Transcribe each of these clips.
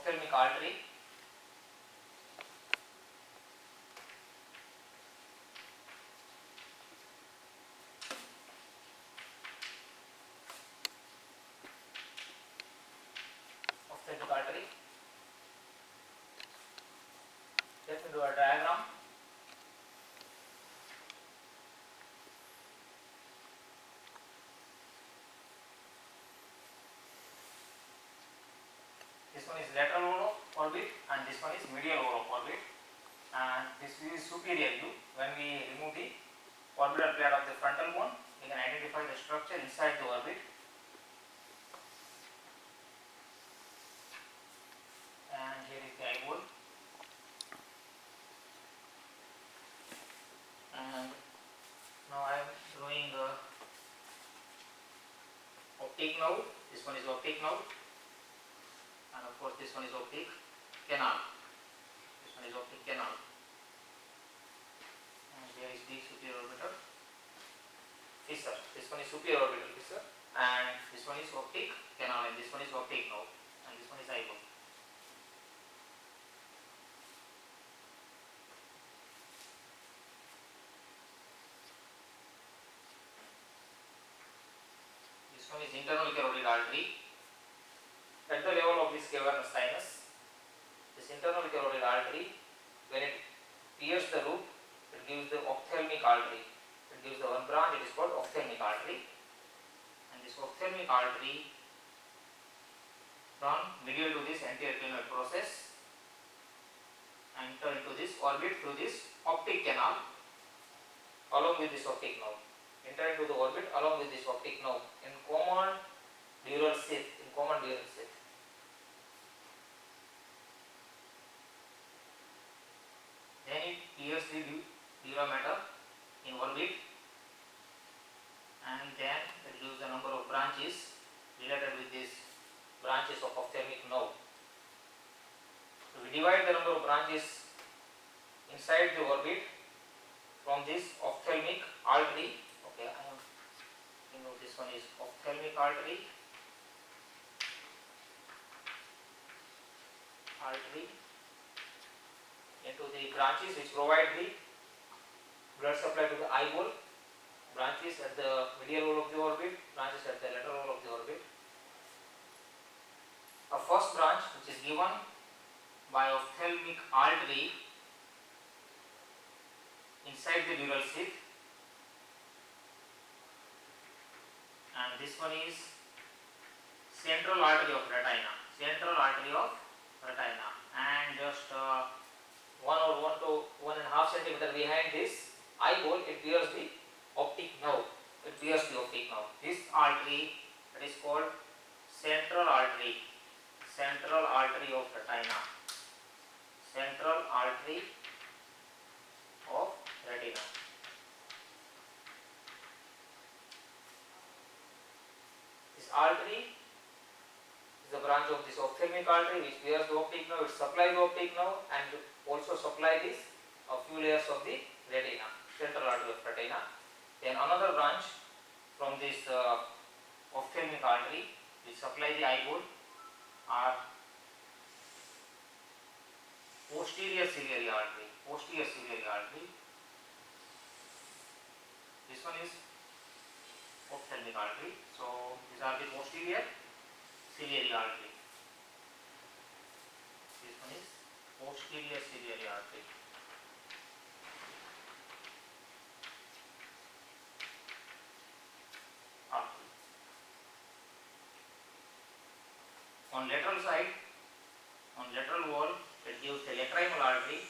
ophthalmic artery. Ophthalmic artery. Let me do a diagram. This one is lateral wall of orbit and this one is medial wall of orbit, and this is superior view. When we remove the orbital plate of the frontal bone, we can identify the structure inside the orbit. And here is the eyeball. And now I am drawing the optic nerve. This one is optic nerve, and of course this one is optic canal. This one is optic canal, and here is the superior orbital fissure. This one is superior orbital fissure, and this one is optic canal, and this one is optic nerve, and this one is eyeball. This one is internal carotid artery at the level of this cavernous sinus. This internal carotid artery, when it pierces the roof, it gives the ophthalmic artery. It gives the one branch, it is called ophthalmic artery. And this ophthalmic artery run medial to this anterior clinoid process, enter into this orbit through this optic canal along with this optic nerve. Enter into the orbit along with this optic nerve in common dural sheath. Then it pierces the dura mater in orbit, and then it gives the number of branches related with these branches of ophthalmic nerve. So we divide the number of branches inside the orbit from this ophthalmic artery. Okay, I am thinking of this one is ophthalmic artery. Into the branches which provide the blood supply to the eyeball, branches at the medial wall of the orbit, branches at the lateral wall of the orbit. A first branch which is given by ophthalmic artery inside the dural sheath, and this one is central artery of retina, and just 1 or 1 to 1.5 centimeter behind this eyeball, it bears the optic nerve. This artery, that is called central artery of retina. This artery is a branch of this ophthalmic artery which bears the optic nerve. It supplies the optic nerve and also supply this a few layers of the retina, central artery of retina. Then another branch from this ophthalmic artery which supply the eyeball are posterior ciliary artery. This one is ophthalmic artery. So these are the posterior ciliary artery. This one is posterior ciliary artery. On lateral side, on lateral wall, it gives the lacrimal artery.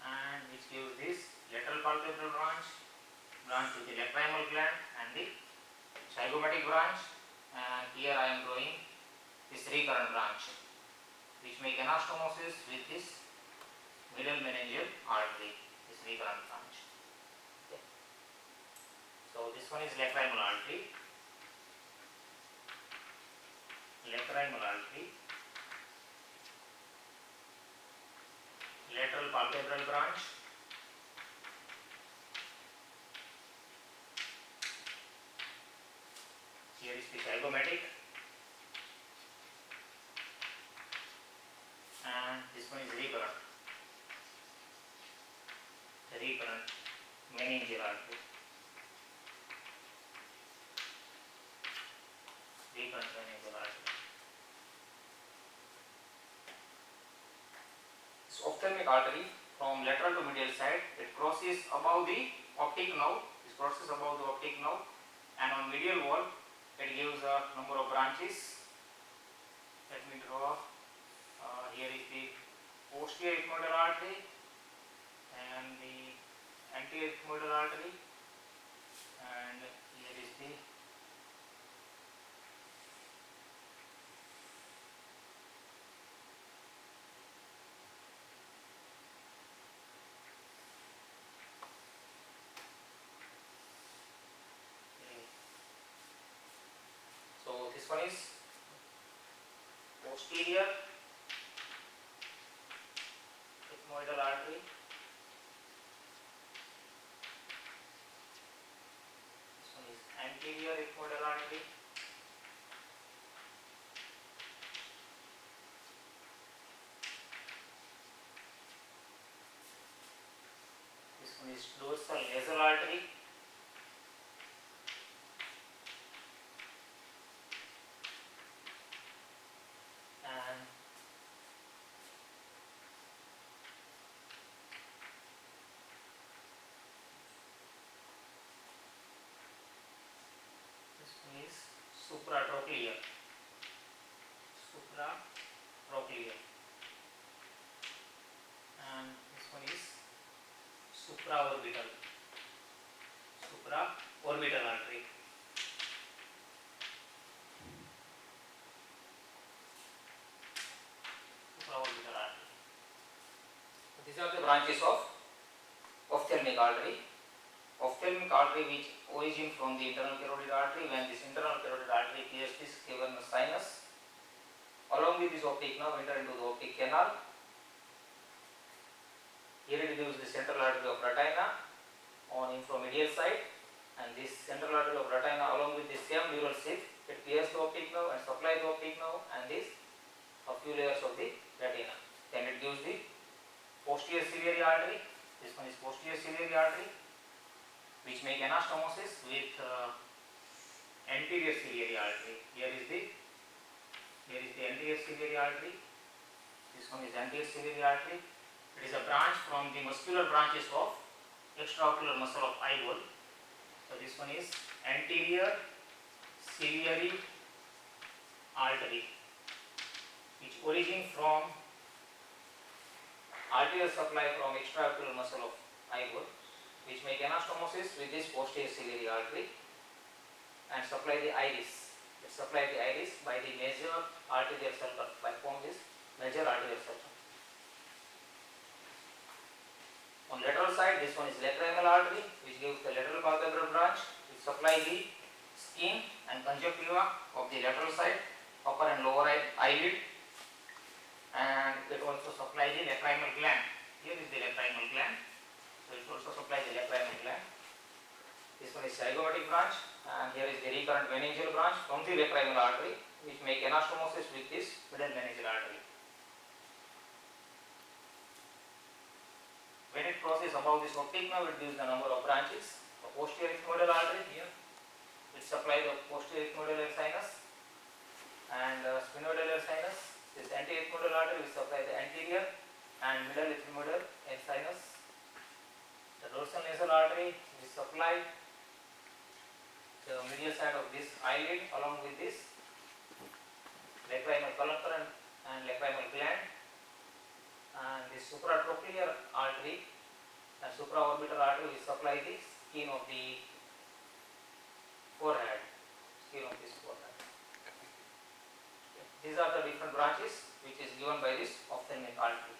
And which gives this lateral palpebral branch with the lacrimal gland and the zygomatic branch. And here I am drawing this recurrent branch which make anastomosis with this middle meningeal artery, this recurrent branch. Okay. So this one is lacrimal artery. Lateral palpebral branch, here is the zygomatic, ophthalmic artery from lateral to medial side. It crosses above the optic nerve. It crosses above the optic nerve, and on medial wall it gives a number of branches. Let me draw. Here is the posterior ethmoidal artery and the anterior ethmoidal artery, and here is the so this one is posterior ethmoidal artery. This one is anterior ethmoidal artery. This one is dorsal nasal artery. And this one is supratrochlear. Supratrochlear. And this one is supraorbital. Supraorbital artery. Supraorbital artery. So these are the branches of ophthalmic artery. Ophthalmic artery which origin from the internal carotid artery. When this internal carotid artery clears this cavernous sinus, along with this optic nerve enter into the optic canal. Here it gives the central artery of retina on inframedial side, and this central artery of retina along with the same neural sheath, it clears the optic nerve and supplies the optic nerve and this a few layers of the retina. Then it gives the posterior ciliary artery. This one is posterior ciliary artery, which make anastomosis with anterior ciliary artery. Here is the anterior ciliary artery. This one is anterior ciliary artery. It is a branch from the muscular branches of extraocular muscle of eyeball. So this one is anterior ciliary artery, which origin from arterial supply from extraocular muscle of eyeball, which make anastomosis with this posterior ciliary artery and supply the iris. It supply the iris by the major arterial circle, by form this major arterial circle. On lateral side, this one is lacrimal artery, which gives the lateral palpebral branch, which supply the skin and conjunctiva of the lateral side, upper and lower eyelid, and it also supply the lacrimal gland. Here is the lacrimal gland, so it also supply the lacrimal gland. This one is zygomatic branch, and here is the recurrent meningeal branch from the lacrimal artery, which make anastomosis with this middle meningeal artery. When it crosses above this optic nerve, it gives the number of branches. The posterior ethmoidal artery here, which supply the posterior ethmoidal sinus, and sphenoidal sinus. This anterior ethmoidal artery which supply the anterior and middle ethmoidal sinus. The dorsal nasal artery which supply the medial side of this eyelid along with this lacrimal collector and lacrimal gland. And the supratrochlear artery and supraorbital artery which supply the skin of the forehead. These are the different branches which is given by this ophthalmic artery.